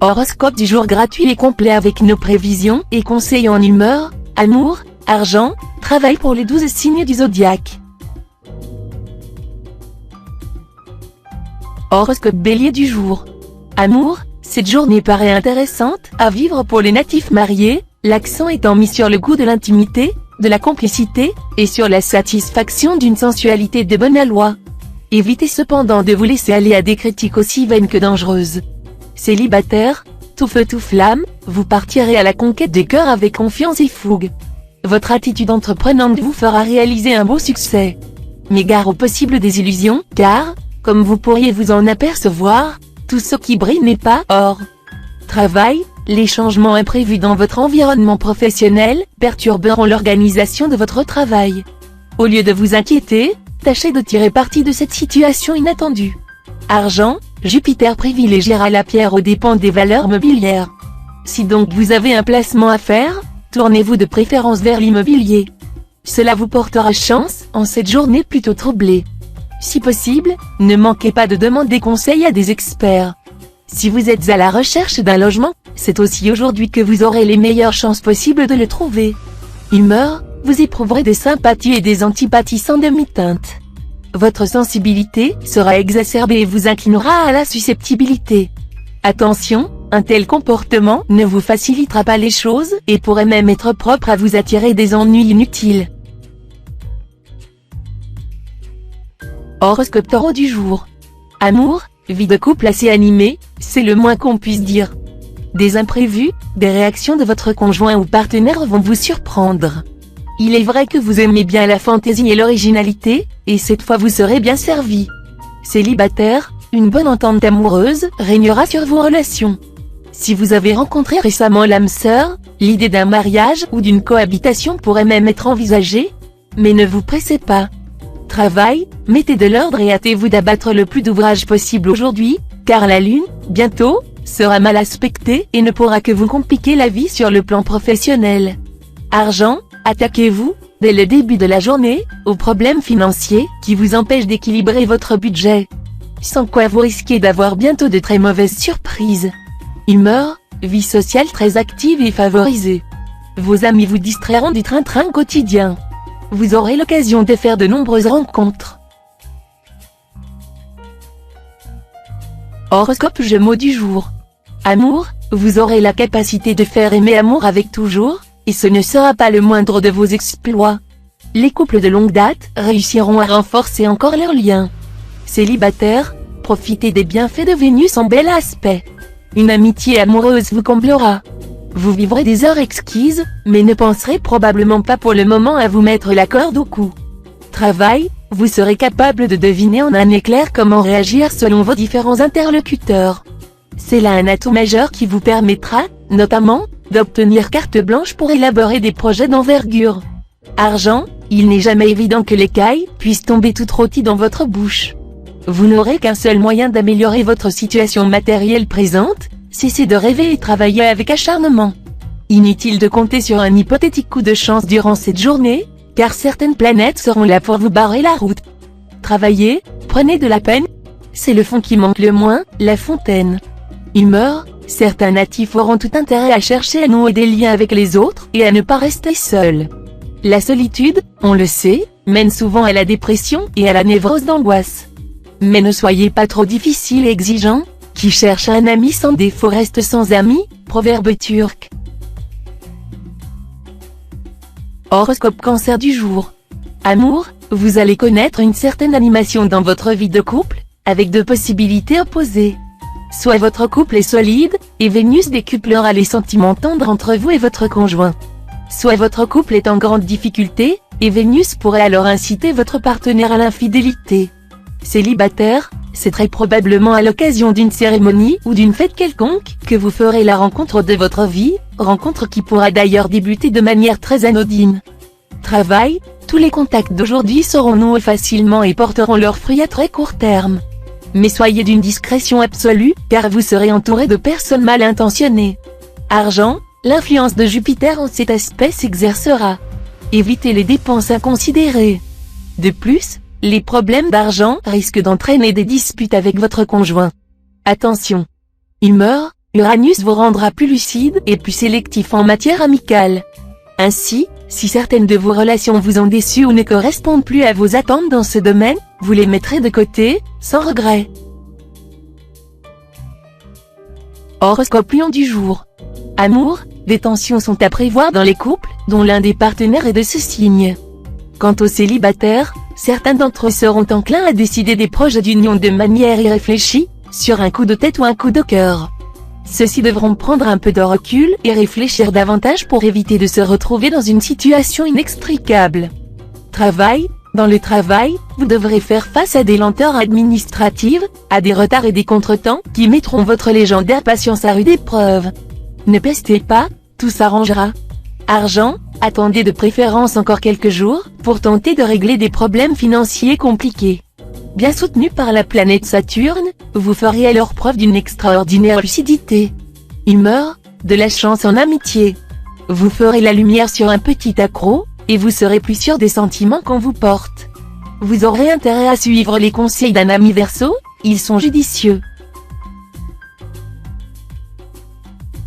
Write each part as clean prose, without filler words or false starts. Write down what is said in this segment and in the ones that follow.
Horoscope du jour gratuit et complet avec nos prévisions et conseils en humeur, amour, argent, travail pour les 12 signes du zodiaque. Horoscope Bélier du jour. Amour, cette journée paraît intéressante à vivre pour les natifs mariés, l'accent étant mis sur le goût de l'intimité, de la complicité, et sur la satisfaction d'une sensualité de bonne aloi. Évitez cependant de vous laisser aller à des critiques aussi vaines que dangereuses. Célibataire, tout feu tout flamme, vous partirez à la conquête des cœurs avec confiance et fougue. Votre attitude entreprenante vous fera réaliser un beau succès. Mais gare aux possibles désillusions, car, comme vous pourriez vous en apercevoir, tout ce qui brille n'est pas or. Travail, les changements imprévus dans votre environnement professionnel perturberont l'organisation de votre travail. Au lieu de vous inquiéter, tâchez de tirer parti de cette situation inattendue. Argent, Jupiter privilégiera la pierre aux dépens des valeurs mobilières. Si donc vous avez un placement à faire, tournez-vous de préférence vers l'immobilier. Cela vous portera chance en cette journée plutôt troublée. Si possible, ne manquez pas de demander conseil à des experts. Si vous êtes à la recherche d'un logement, c'est aussi aujourd'hui que vous aurez les meilleures chances possibles de le trouver. Humeur, vous éprouverez des sympathies et des antipathies sans demi-teinte. Votre sensibilité sera exacerbée et vous inclinera à la susceptibilité. Attention, un tel comportement ne vous facilitera pas les choses et pourrait même être propre à vous attirer des ennuis inutiles. Horoscope Taureau du jour. Amour, vie de couple assez animée, c'est le moins qu'on puisse dire. Des imprévus, des réactions de votre conjoint ou partenaire vont vous surprendre. Il est vrai que vous aimez bien la fantaisie et l'originalité, et cette fois vous serez bien servi. Célibataire, une bonne entente amoureuse régnera sur vos relations. Si vous avez rencontré récemment l'âme sœur, l'idée d'un mariage ou d'une cohabitation pourrait même être envisagée, mais ne vous pressez pas. Travail, mettez de l'ordre et hâtez-vous d'abattre le plus d'ouvrages possible aujourd'hui, car la lune, bientôt, sera mal aspectée et ne pourra que vous compliquer la vie sur le plan professionnel. Argent, attaquez-vous, dès le début de la journée, aux problèmes financiers qui vous empêchent d'équilibrer votre budget. Sans quoi vous risquez d'avoir bientôt de très mauvaises surprises. Humeur, vie sociale très active et favorisée. Vos amis vous distrairont du train-train quotidien. Vous aurez l'occasion de faire de nombreuses rencontres. Horoscope Gémeaux du jour. Amour, vous aurez la capacité de faire aimer amour avec toujours, et ce ne sera pas le moindre de vos exploits. Les couples de longue date réussiront à renforcer encore leur lien. Célibataire, profitez des bienfaits de Vénus en bel aspect. Une amitié amoureuse vous comblera. Vous vivrez des heures exquises, mais ne penserez probablement pas pour le moment à vous mettre la corde au cou. Travail, vous serez capable de deviner en un éclair comment réagir selon vos différents interlocuteurs. C'est là un atout majeur qui vous permettra, notamment, d'obtenir carte blanche pour élaborer des projets d'envergure. Argent, il n'est jamais évident que l'écaille puisse tomber toute rôtie dans votre bouche. Vous n'aurez qu'un seul moyen d'améliorer votre situation matérielle présente, cessez de rêver et travailler avec acharnement. Inutile de compter sur un hypothétique coup de chance durant cette journée, car certaines planètes seront là pour vous barrer la route. Travaillez, prenez de la peine. C'est le fond qui manque le moins, la fontaine. Humeur, certains natifs auront tout intérêt à chercher à nouer des liens avec les autres et à ne pas rester seuls. La solitude, on le sait, mène souvent à la dépression et à la névrose d'angoisse. Mais ne soyez pas trop difficile et exigeant, qui cherche un ami sans défaut reste sans ami, proverbe turc. Horoscope Cancer du jour. Amour, vous allez connaître une certaine animation dans votre vie de couple, avec deux possibilités opposées. Soit votre couple est solide, et Vénus décuplera les sentiments tendres entre vous et votre conjoint. Soit votre couple est en grande difficulté, et Vénus pourrait alors inciter votre partenaire à l'infidélité. Célibataire, c'est très probablement à l'occasion d'une cérémonie ou d'une fête quelconque que vous ferez la rencontre de votre vie, rencontre qui pourra d'ailleurs débuter de manière très anodine. Travail, tous les contacts d'aujourd'hui seront noués facilement et porteront leurs fruits à très court terme. Mais soyez d'une discrétion absolue, car vous serez entouré de personnes mal intentionnées. Argent, l'influence de Jupiter en cet aspect s'exercera. Évitez les dépenses inconsidérées. De plus, les problèmes d'argent risquent d'entraîner des disputes avec votre conjoint. Attention! Humeur, Uranus vous rendra plus lucide et plus sélectif en matière amicale. Ainsi, si certaines de vos relations vous ont déçu ou ne correspondent plus à vos attentes dans ce domaine, vous les mettrez de côté, sans regret. Horoscope Lion du jour. Amour, des tensions sont à prévoir dans les couples, dont l'un des partenaires est de ce signe. Quant aux célibataires, certains d'entre eux seront enclins à décider des projets d'union de manière irréfléchie, sur un coup de tête ou un coup de cœur. Ceux-ci devront prendre un peu de recul et réfléchir davantage pour éviter de se retrouver dans une situation inextricable. Travail. Dans le travail, vous devrez faire face à des lenteurs administratives, à des retards et des contretemps qui mettront votre légendaire patience à rude épreuve. Ne pestez pas, tout s'arrangera. Argent. Attendez de préférence encore quelques jours, pour tenter de régler des problèmes financiers compliqués. Bien soutenu par la planète Saturne, vous ferez alors preuve d'une extraordinaire lucidité. Humeur, de la chance en amitié. Vous ferez la lumière sur un petit accroc, et vous serez plus sûr des sentiments qu'on vous porte. Vous aurez intérêt à suivre les conseils d'un ami Verseau, ils sont judicieux.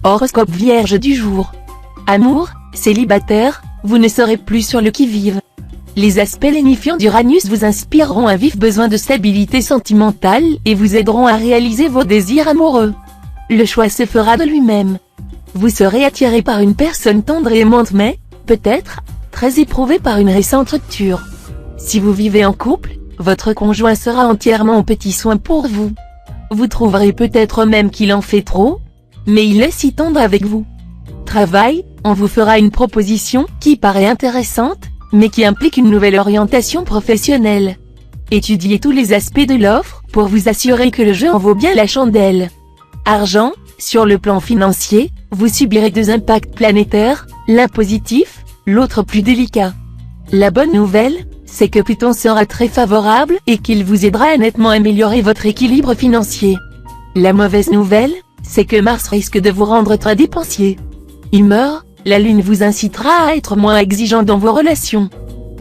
Horoscope Vierge du jour. Amour, célibataire, vous ne serez plus sur le qui-vive. Les aspects lénifiants d'Uranus vous inspireront un vif besoin de stabilité sentimentale et vous aideront à réaliser vos désirs amoureux. Le choix se fera de lui-même. Vous serez attiré par une personne tendre et aimante mais, peut-être, très éprouvé par une récente rupture. Si vous vivez en couple, votre conjoint sera entièrement aux petits soins pour vous. Vous trouverez peut-être même qu'il en fait trop, mais il est si tendre avec vous. Travail, on vous fera une proposition qui paraît intéressante, mais qui implique une nouvelle orientation professionnelle. Étudiez tous les aspects de l'offre, pour vous assurer que le jeu en vaut bien la chandelle. Argent, sur le plan financier, vous subirez deux impacts planétaires, l'un positif, l'autre plus délicat. La bonne nouvelle, c'est que Pluton sera très favorable et qu'il vous aidera à nettement améliorer votre équilibre financier. La mauvaise nouvelle, c'est que Mars risque de vous rendre très dépensier. Humeur, la Lune vous incitera à être moins exigeant dans vos relations.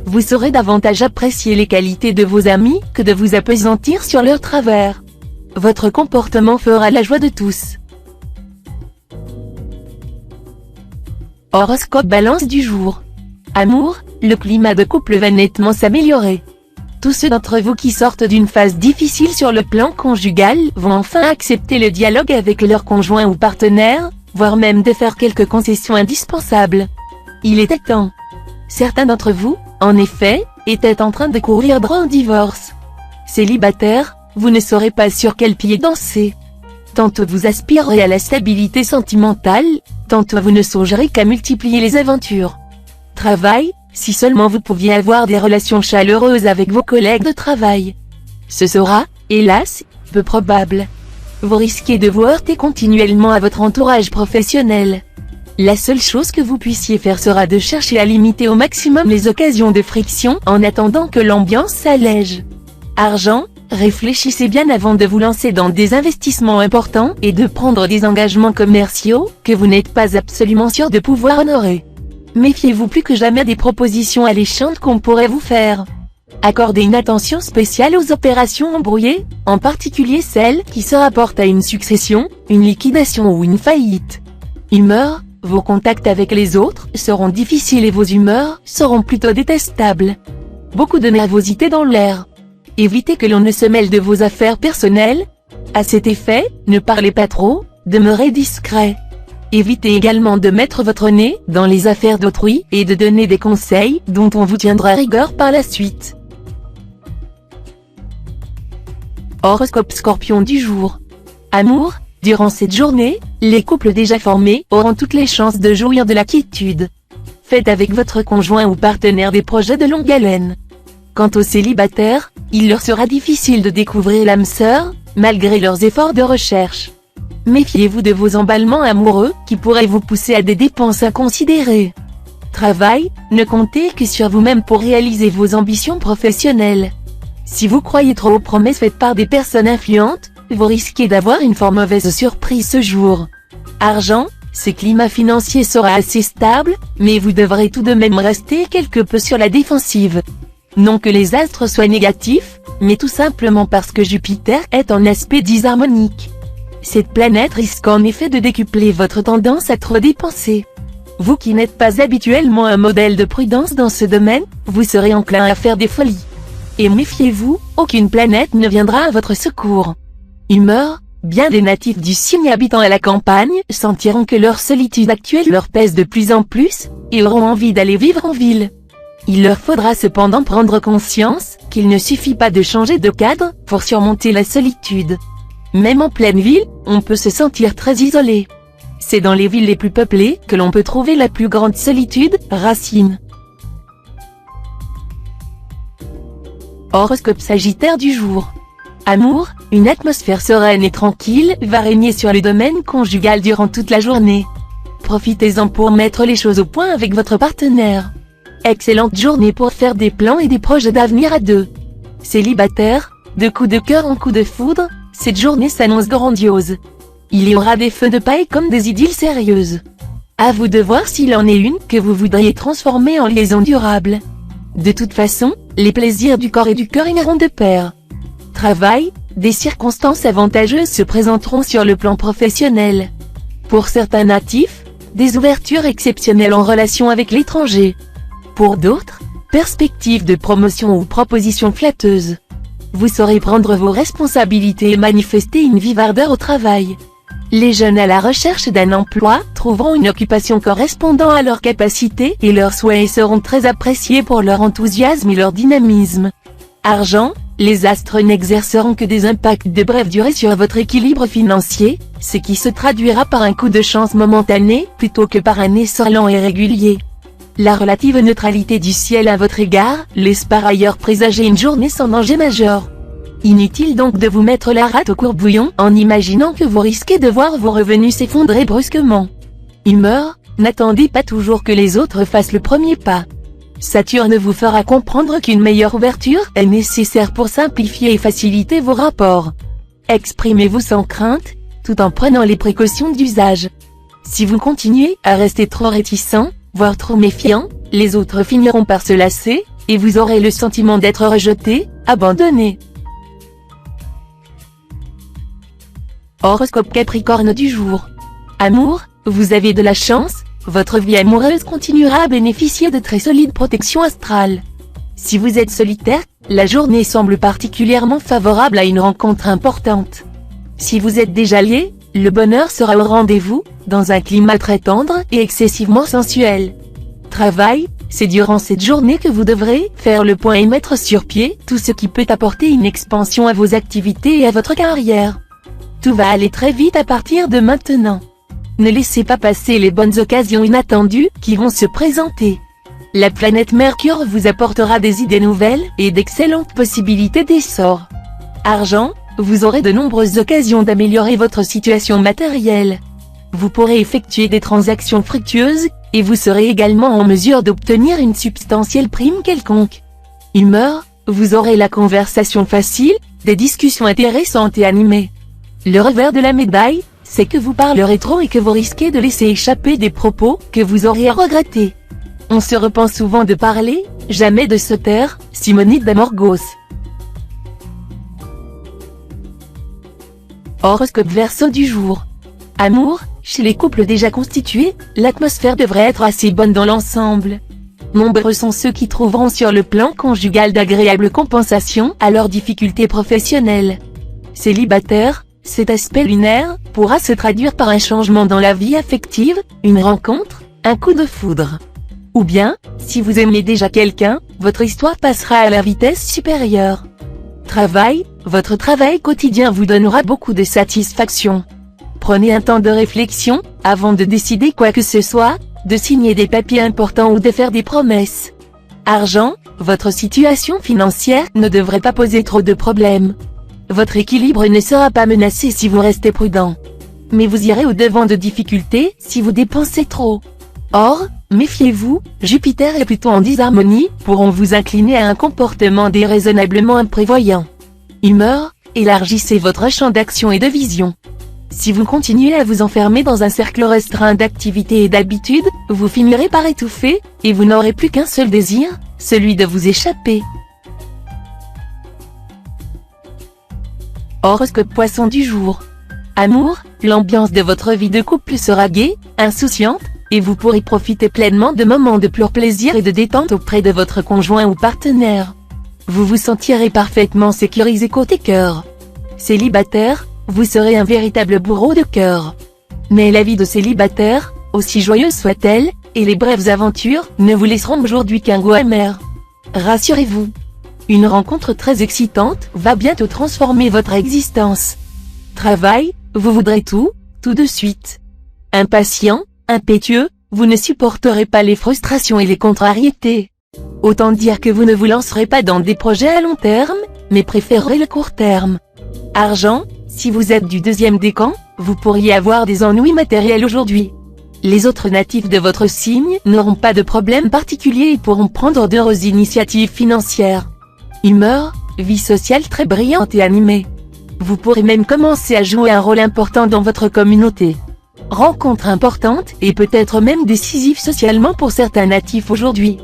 Vous saurez davantage apprécier les qualités de vos amis que de vous appesantir sur leurs travers. Votre comportement fera la joie de tous. Horoscope Balance du jour. Amour, le climat de couple va nettement s'améliorer. Tous ceux d'entre vous qui sortent d'une phase difficile sur le plan conjugal vont enfin accepter le dialogue avec leur conjoint ou partenaire, voire même de faire quelques concessions indispensables. Il était temps. Certains d'entre vous, en effet, étaient en train de courir droit au divorce. Célibataire, vous ne saurez pas sur quel pied danser. Tantôt vous aspirerez à la stabilité sentimentale, tantôt vous ne songerez qu'à multiplier les aventures. Travail, si seulement vous pouviez avoir des relations chaleureuses avec vos collègues de travail. Ce sera, hélas, peu probable. Vous risquez de vous heurter continuellement à votre entourage professionnel. La seule chose que vous puissiez faire sera de chercher à limiter au maximum les occasions de friction en attendant que l'ambiance s'allège. Argent, réfléchissez bien avant de vous lancer dans des investissements importants et de prendre des engagements commerciaux que vous n'êtes pas absolument sûr de pouvoir honorer. Méfiez-vous plus que jamais des propositions alléchantes qu'on pourrait vous faire. Accordez une attention spéciale aux opérations embrouillées, en particulier celles qui se rapportent à une succession, une liquidation ou une faillite. Humeur, vos contacts avec les autres seront difficiles et vos humeurs seront plutôt détestables. Beaucoup de nervosité dans l'air. Évitez que l'on ne se mêle de vos affaires personnelles. À cet effet, ne parlez pas trop, demeurez discret. Évitez également de mettre votre nez dans les affaires d'autrui et de donner des conseils dont on vous tiendra rigueur par la suite. Horoscope Scorpion du jour. Amour, durant cette journée, les couples déjà formés auront toutes les chances de jouir de la quiétude. Faites avec votre conjoint ou partenaire des projets de longue haleine. Quant aux célibataires, il leur sera difficile de découvrir l'âme sœur, malgré leurs efforts de recherche. Méfiez-vous de vos emballements amoureux, qui pourraient vous pousser à des dépenses inconsidérées. Travail, ne comptez que sur vous-même pour réaliser vos ambitions professionnelles. Si vous croyez trop aux promesses faites par des personnes influentes, vous risquez d'avoir une fort mauvaise surprise ce jour. Argent, ce climat financier sera assez stable, mais vous devrez tout de même rester quelque peu sur la défensive. Non que les astres soient négatifs, mais tout simplement parce que Jupiter est en aspect disharmonique. Cette planète risque en effet de décupler votre tendance à trop dépenser. Vous qui n'êtes pas habituellement un modèle de prudence dans ce domaine, vous serez enclin à faire des folies. Et méfiez-vous, aucune planète ne viendra à votre secours. Humeur, bien des natifs du signe habitant à la campagne sentiront que leur solitude actuelle leur pèse de plus en plus, et auront envie d'aller vivre en ville. Il leur faudra cependant prendre conscience qu'il ne suffit pas de changer de cadre pour surmonter la solitude. Même en pleine ville, on peut se sentir très isolé. C'est dans les villes les plus peuplées que l'on peut trouver la plus grande solitude, Racine. Horoscope Sagittaire du jour. Amour, une atmosphère sereine et tranquille va régner sur le domaine conjugal durant toute la journée. Profitez-en pour mettre les choses au point avec votre partenaire. Excellente journée pour faire des plans et des projets d'avenir à deux. Célibataire, de coup de cœur en coup de foudre, cette journée s'annonce grandiose. Il y aura des feux de paille comme des idylles sérieuses. À vous de voir s'il en est une que vous voudriez transformer en liaison durable. De toute façon, les plaisirs du corps et du cœur iront de pair. Travail, des circonstances avantageuses se présenteront sur le plan professionnel. Pour certains natifs, des ouvertures exceptionnelles en relation avec l'étranger. Pour d'autres, perspectives de promotion ou propositions flatteuses. Vous saurez prendre vos responsabilités et manifester une vive ardeur au travail. Les jeunes à la recherche d'un emploi trouveront une occupation correspondant à leurs capacités et leurs souhaits et seront très appréciés pour leur enthousiasme et leur dynamisme. Argent, les astres n'exerceront que des impacts de brève durée sur votre équilibre financier, ce qui se traduira par un coup de chance momentané plutôt que par un essor lent et régulier. La relative neutralité du ciel à votre égard laisse par ailleurs présager une journée sans danger majeur. Inutile donc de vous mettre la rate au courbouillon en imaginant que vous risquez de voir vos revenus s'effondrer brusquement. Humeur, n'attendez pas toujours que les autres fassent le premier pas. Saturne vous fera comprendre qu'une meilleure ouverture est nécessaire pour simplifier et faciliter vos rapports. Exprimez-vous sans crainte, tout en prenant les précautions d'usage. Si vous continuez à rester trop réticent, voire trop méfiant, les autres finiront par se lasser, et vous aurez le sentiment d'être rejeté, abandonné. Horoscope Capricorne du jour. Amour, vous avez de la chance, votre vie amoureuse continuera à bénéficier de très solides protections astrales. Si vous êtes solitaire, la journée semble particulièrement favorable à une rencontre importante. Si vous êtes déjà lié, le bonheur sera au rendez-vous, dans un climat très tendre et excessivement sensuel. Travail, c'est durant cette journée que vous devrez faire le point et mettre sur pied tout ce qui peut apporter une expansion à vos activités et à votre carrière. Tout va aller très vite à partir de maintenant. Ne laissez pas passer les bonnes occasions inattendues qui vont se présenter. La planète Mercure vous apportera des idées nouvelles et d'excellentes possibilités d'essor. Argent, vous aurez de nombreuses occasions d'améliorer votre situation matérielle. Vous pourrez effectuer des transactions fructueuses, et vous serez également en mesure d'obtenir une substantielle prime quelconque. Humeur, vous aurez la conversation facile, des discussions intéressantes et animées. Le revers de la médaille, c'est que vous parlerez trop et que vous risquez de laisser échapper des propos que vous auriez à regretter. On se repent souvent de parler, jamais de se taire, Simonide d'Amorgos. Horoscope Verseau du jour. Amour, chez les couples déjà constitués, l'atmosphère devrait être assez bonne dans l'ensemble. Nombreux sont ceux qui trouveront sur le plan conjugal d'agréables compensations à leurs difficultés professionnelles. Célibataire, cet aspect lunaire pourra se traduire par un changement dans la vie affective, une rencontre, un coup de foudre. Ou bien, si vous aimez déjà quelqu'un, votre histoire passera à la vitesse supérieure. Travail, votre travail quotidien vous donnera beaucoup de satisfaction. Prenez un temps de réflexion, avant de décider quoi que ce soit, de signer des papiers importants ou de faire des promesses. Argent, votre situation financière ne devrait pas poser trop de problèmes. Votre équilibre ne sera pas menacé si vous restez prudent. Mais vous irez au-devant de difficultés si vous dépensez trop. Or, méfiez-vous, Jupiter et Pluton en disharmonie pourront vous incliner à un comportement déraisonnablement imprévoyant. Humeur, élargissez votre champ d'action et de vision. Si vous continuez à vous enfermer dans un cercle restreint d'activités et d'habitudes, vous finirez par étouffer, et vous n'aurez plus qu'un seul désir, celui de vous échapper. Horoscope Poisson du jour. Amour, l'ambiance de votre vie de couple sera gaie, insouciante, et vous pourrez profiter pleinement de moments de pur plaisir et de détente auprès de votre conjoint ou partenaire. Vous vous sentirez parfaitement sécurisé côté cœur. Célibataire, vous serez un véritable bourreau de cœur. Mais la vie de célibataire, aussi joyeuse soit-elle, et les brèves aventures ne vous laisseront aujourd'hui qu'un goût amer. Rassurez-vous, une rencontre très excitante va bientôt transformer votre existence. Travail, vous voudrez tout de suite. Impatient, impétueux, vous ne supporterez pas les frustrations et les contrariétés. Autant dire que vous ne vous lancerez pas dans des projets à long terme, mais préférerez le court terme. Argent, si vous êtes du deuxième décan, vous pourriez avoir des ennuis matériels aujourd'hui. Les autres natifs de votre signe n'auront pas de problème particulier et pourront prendre d'heureuses initiatives financières. Humeur, vie sociale très brillante et animée. Vous pourrez même commencer à jouer un rôle important dans votre communauté. Rencontre importante et peut-être même décisive socialement pour certains natifs aujourd'hui.